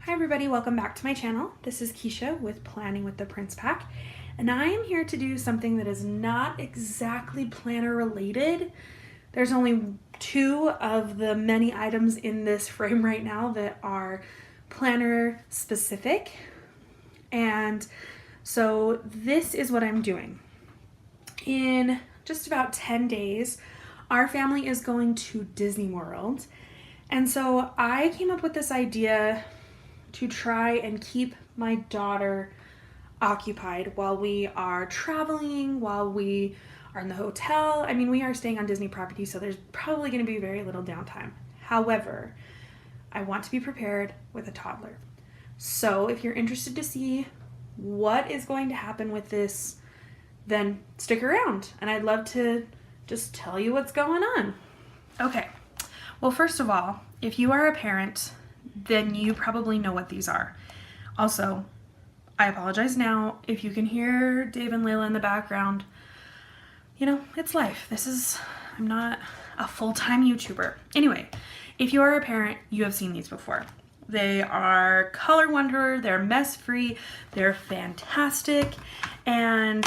Hi everybody, welcome back to my channel. This is Keisha with Planning with the Prince Pack, and I am here to do something that is not exactly planner related. There's only two of the many items in this frame right now that are planner specific, and so this is what I'm doing. In just about 10 days, our family is going to Disney World, and so I came up with this idea to try and keep my daughter occupied while we are traveling, while we are in the hotel. I mean, we are staying on Disney property, so there's probably going to be very little downtime. However, I want to be prepared with a toddler. So if you're interested to see what is going to happen with this, then stick around, and I'd love to just tell you what's going on. Okay, well, first of all, if you are a parent, then you probably know what these are. Also, I apologize now if you can hear Dave and Layla in the background. You know, it's life. I'm not a full-time YouTuber. Anyway, if you are a parent, you have seen these before. They are color wonder, they're mess-free, they're fantastic, and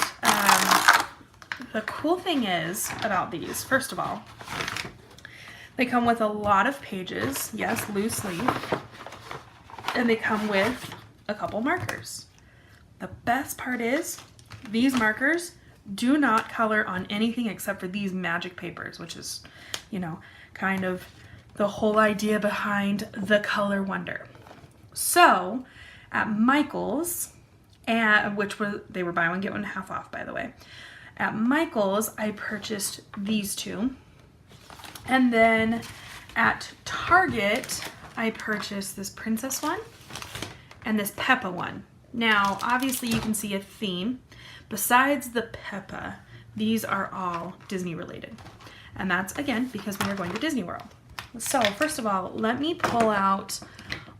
the cool thing is about these, first of all, they come with a lot of pages, yes, loose leaf, and they come with a couple markers. The best part is these markers do not color on anything except for these magic papers, which is, you know, kind of the whole idea behind the color wonder. So at Michael's, they were buy one get one half off, by the way. At Michael's, I purchased these two. And then at Target, I purchased this princess one and this Peppa one. Now, obviously you can see a theme. Besides the Peppa, these are all Disney related. And that's, again, because we are going to Disney World. So first of all, let me pull out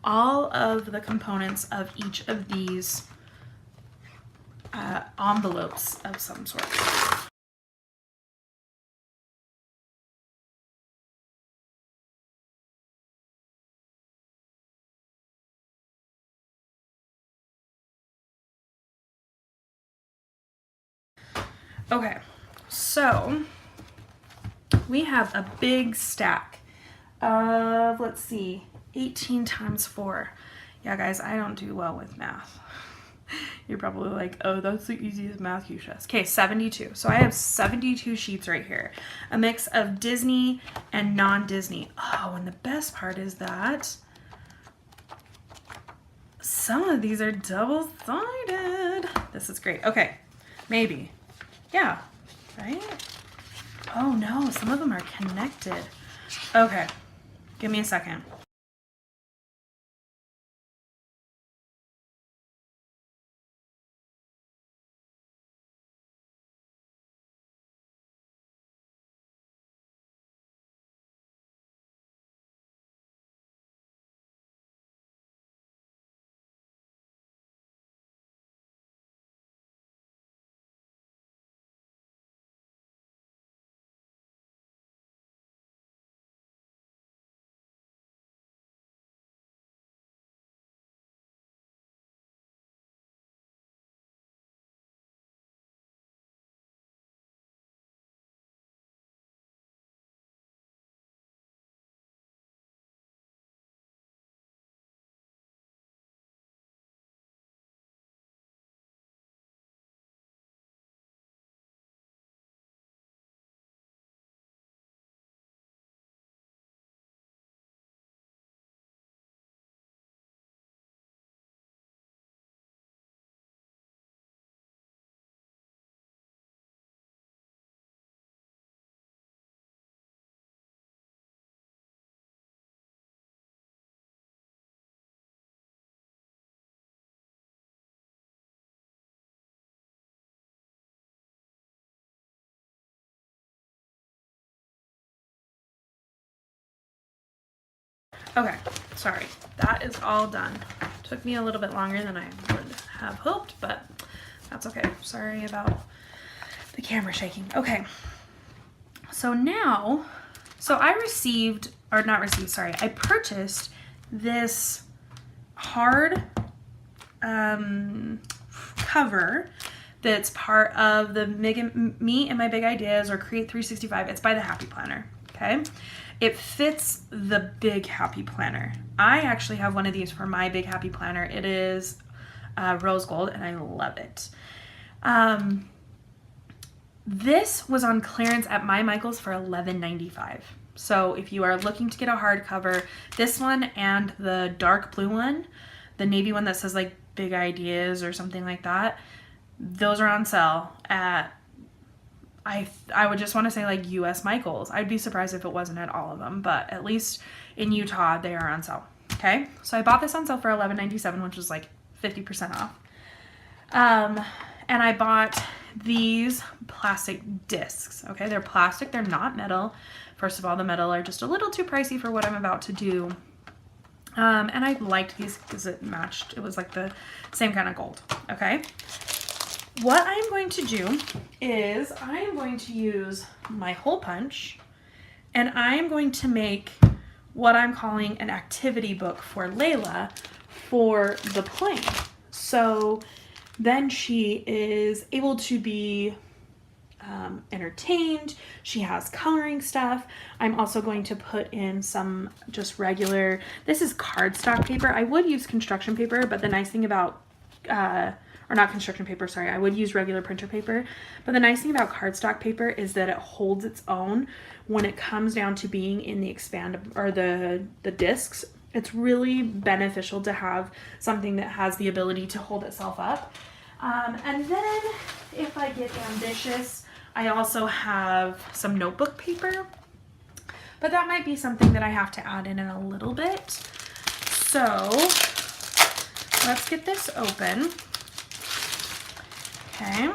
all of the components of each of these envelopes of some sort. Okay, so we have a big stack of, let's see, 18 times 4. Yeah, guys, I don't do well with math. You're probably like, oh, that's the easiest math you should. Okay, 72. So I have 72 sheets right here. A mix of Disney and non-Disney. Oh, and the best part is that some of these are double-sided. This is great. Okay, maybe. Yeah, right? Oh no, some of them are connected. Okay, give me a second. Okay, sorry, that is all done. Took me a little bit longer than I would have hoped, but that's okay. Sorry about the camera shaking. Okay, so now, I purchased this hard cover that's part of the Me and My Big Ideas or Create 365. It's by the Happy Planner, okay? It fits the Big Happy Planner. I actually have one of these for my Big Happy Planner. It is rose gold, and I love it. This was on clearance at My Michael's for $11.95. So if you are looking to get a hardcover, this one and the dark blue one, the navy one that says like Big Ideas or something like that, those are on sale at, I would just want to say like US Michael's. I'd be surprised if it wasn't at all of them, but at least in Utah, they are on sale. Okay, so I bought this on sale for $11.97, which was like 50% off. And I bought these plastic discs. Okay, they're plastic, they're not metal. First of all, the metal are just a little too pricey for what I'm about to do. And I liked these because it matched. It was like the same kind of gold. Okay. What I'm going to do is I am going to use my hole punch, and I am going to make what I'm calling an activity book for Layla for the plane. So then she is able to be entertained. She has coloring stuff. I'm also going to put in some just regular, this is cardstock paper. I would use construction paper, but the nice thing about, or not construction paper, sorry, I would use regular printer paper. But the nice thing about cardstock paper is that it holds its own when it comes down to being in the or the discs. It's really beneficial to have something that has the ability to hold itself up. And then if I get ambitious, I also have some notebook paper, but that might be something that I have to add in a little bit. So let's get this open. Okay,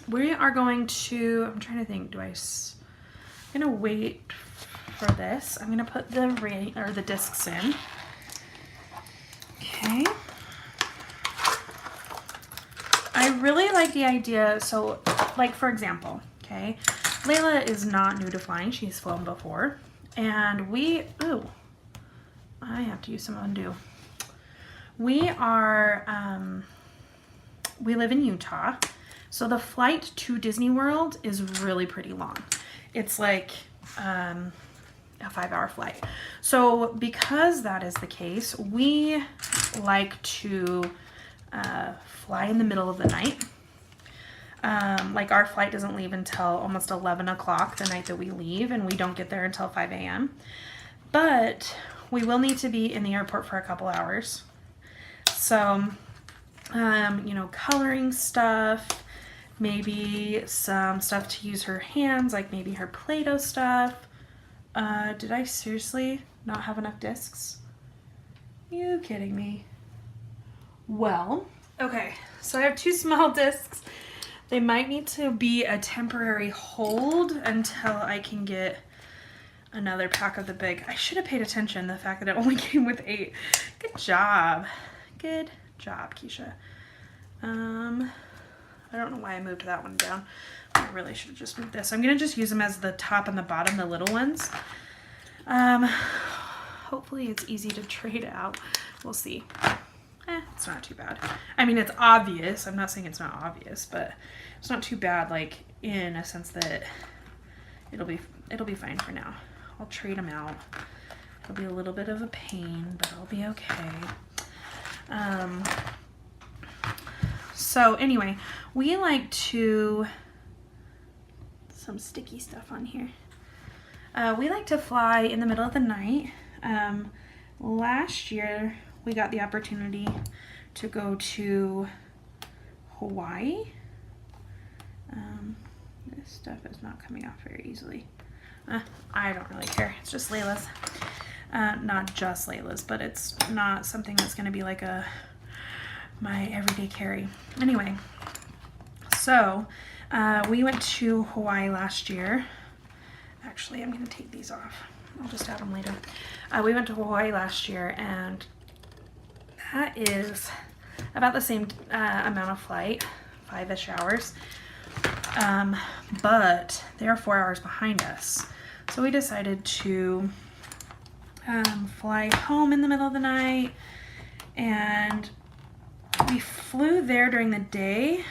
we are going to, I'm trying to think, I'm gonna wait for this. I'm gonna put the discs in. Okay. I really like the idea, so like for example, okay, Layla is not new to flying, she's flown before, and I have to use some undo. We live in Utah, so the flight to Disney World is really pretty long. It's like a 5-hour flight. So because that is the case, we like to fly in the middle of the night. Like our flight doesn't leave until almost 11 o'clock the night that we leave, and we don't get there until 5 a.m. But we will need to be in the airport for a couple hours. So, you know, coloring stuff, maybe some stuff to use her hands, like maybe her Play-Doh stuff. Did I seriously not have enough discs? You kidding me? Well, okay, so I have 2 small discs. They might need to be a temporary hold until I can get another pack of the big. I should have paid attention to the fact that it only came with 8. Good job. Good job, Keisha. I don't know why I moved that one down. I really should have just moved this. I'm going to just use them as the top and the bottom, the little ones. Hopefully it's easy to trade out. We'll see. It's not too bad. I mean, it's obvious. I'm not saying it's not obvious, but it's not too bad, like, in a sense that it'll be fine for now. I'll trade them out. It'll be a little bit of a pain, but it'll be okay. So anyway, we like to, some sticky stuff on here. We like to fly in the middle of the night. Last year, we got the opportunity to go to Hawaii. This stuff is not coming off very easily. I don't really care. It's just Layla's. Not just Layla's, but it's not something that's going to be like my everyday carry. Anyway, so we went to Hawaii last year. Actually, I'm going to take these off. I'll just add them later. We went to Hawaii last year, and that is about the same amount of flight, 5-ish hours, but they are 4 hours behind us. So we decided to fly home in the middle of the night And we flew there during the day,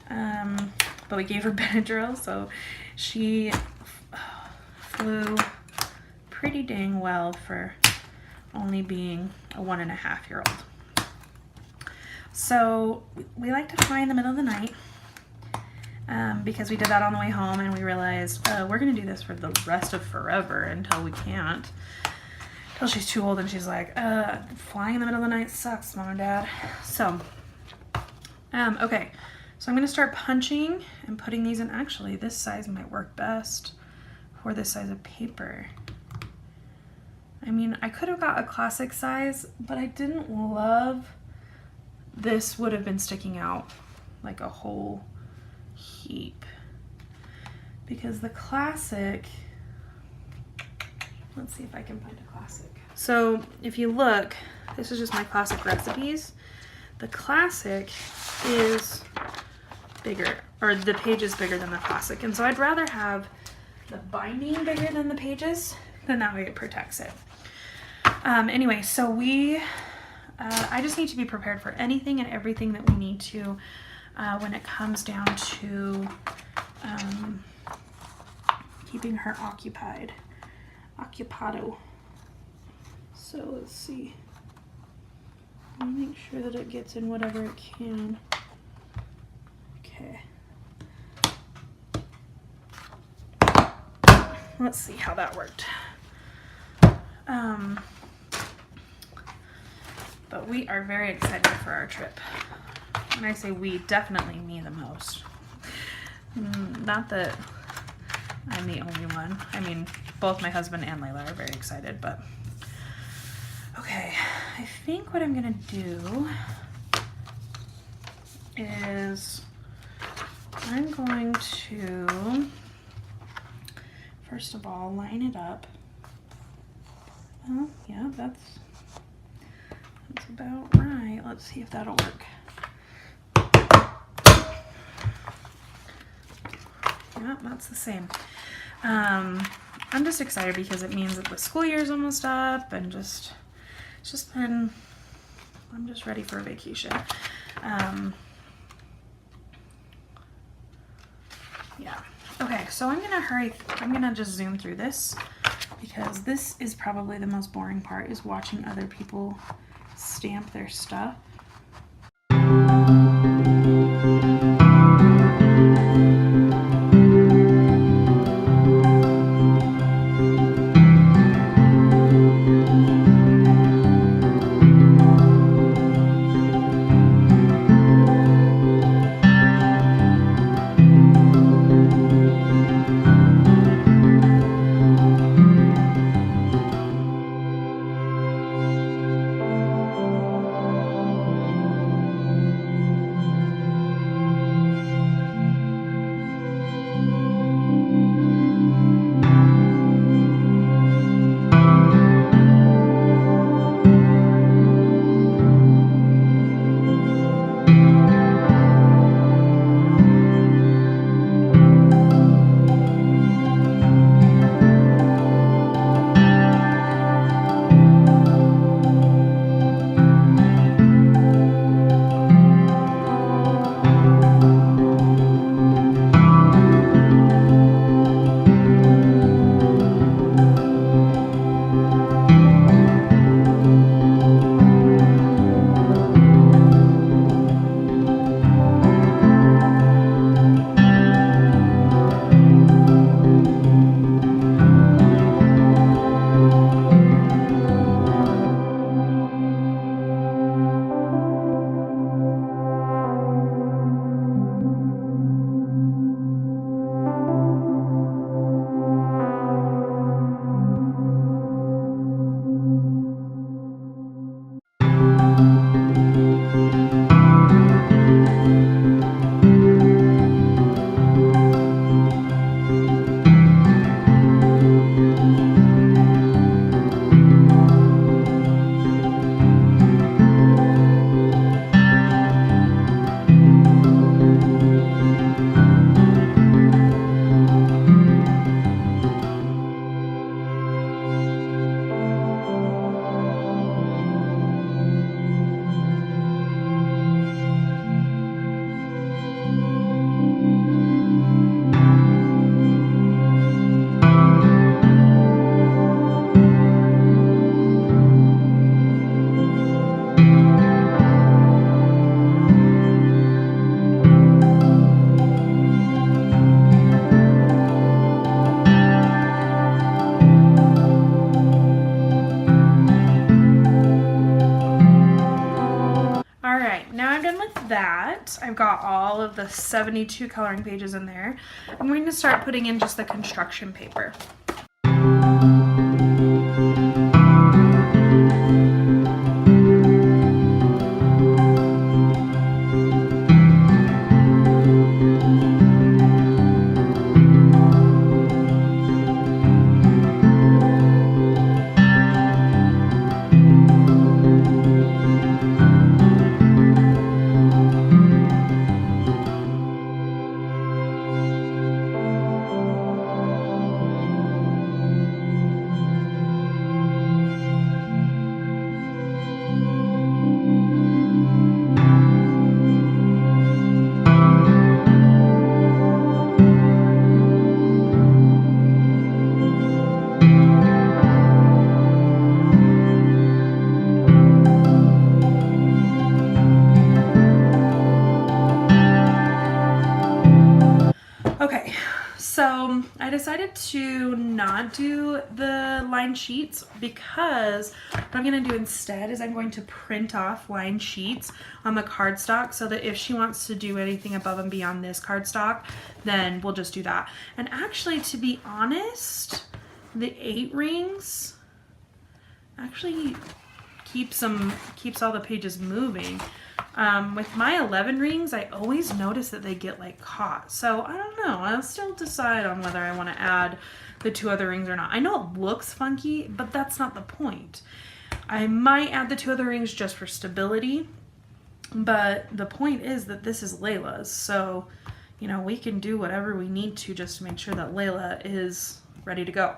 but we gave her Benadryl, so she flew pretty dang well for only being a 1.5-year-old. So we like to fly in the middle of the night because we did that on the way home, and we realized we're going to do this for the rest of forever until we can't. Until she's too old and she's like, flying in the middle of the night sucks, Mom and Dad. So, okay. So I'm going to start punching and putting these in. Actually, this size might work best for this size of paper. I mean, I could have got a classic size, but I didn't love this would have been sticking out like a whole heap. Because the classic, let's see if I can find a classic. So if you look, this is just my classic recipes. The classic is bigger, or the page is bigger than the classic. And so I'd rather have the binding bigger than the pages, then that way it protects it. Anyway, so I just need to be prepared for anything and everything that we need to when it comes down to keeping her occupado. So let's see. Let me make sure that it gets in whatever it can. Okay. Let's see how that worked. But we are very excited for our trip. When I say we, definitely me the most. Not that I'm the only one. I mean, both my husband and Layla are very excited, but okay. I think what I'm gonna do is I'm going to, first of all, line it up. Oh, yeah, that's about right. Let's see if that'll work. Yeah, that's the same. I'm just excited because it means that the school year's almost up, and it's just been, I'm just ready for a vacation. Yeah. Okay, so I'm gonna hurry. I'm gonna just zoom through this because this is probably the most boring part, is watching other people stamp their stuff. once I've got all of the 72 coloring pages in there, I'm going to start putting in just the construction paper. Okay, so I decided to not do the line sheets because what I'm going to do instead is I'm going to print off line sheets on the cardstock so that if she wants to do anything above and beyond this cardstock, then we'll just do that. And actually, to be honest, the 8 rings actually keeps all the pages moving. With my 11 rings, I always notice that they get like caught. So I don't know. I'll still decide on whether I want to add the 2 other rings or not. I know it looks funky, but that's not the point. I might add the 2 other rings just for stability, but the point is that this is Layla's. So, you know, we can do whatever we need to just to make sure that Layla is ready to go.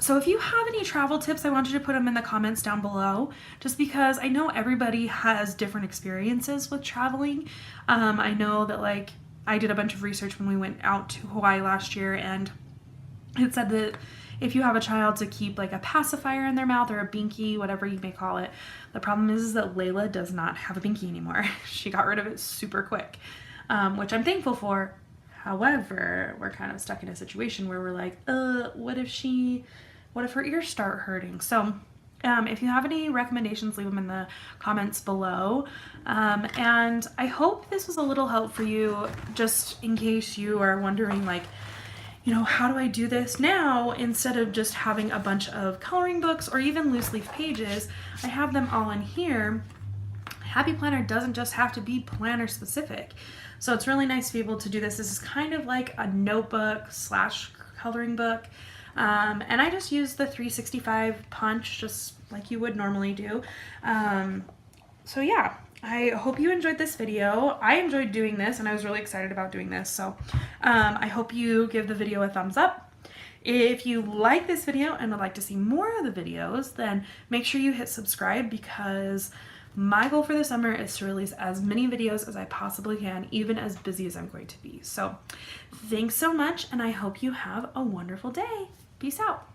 So if you have any travel tips, I want you to put them in the comments down below, just because I know everybody has different experiences with traveling. I know that, like, I did a bunch of research when we went out to Hawaii last year, and it said that if you have a child, to keep like a pacifier in their mouth or a binky, whatever you may call it. The problem is that Layla does not have a binky anymore. She got rid of it super quick, which I'm thankful for. However, we're kind of stuck in a situation where we're like, what if her ears start hurting? So if you have any recommendations, leave them in the comments below. And I hope this was a little help for you, just in case you are wondering, like, you know, how do I do this now? Instead of just having a bunch of coloring books or even loose leaf pages, I have them all in here. Happy Planner doesn't just have to be planner specific. So it's really nice to be able to do this. This is kind of like a notebook / coloring book. And I just use the 365 punch, just like you would normally do. So yeah, I hope you enjoyed this video. I enjoyed doing this, and I was really excited about doing this. So I hope you give the video a thumbs up. If you like this video and would like to see more of the videos, then make sure you hit subscribe, because my goal for the summer is to release as many videos as I possibly can, even as busy as I'm going to be. So thanks so much, and I hope you have a wonderful day. Peace out.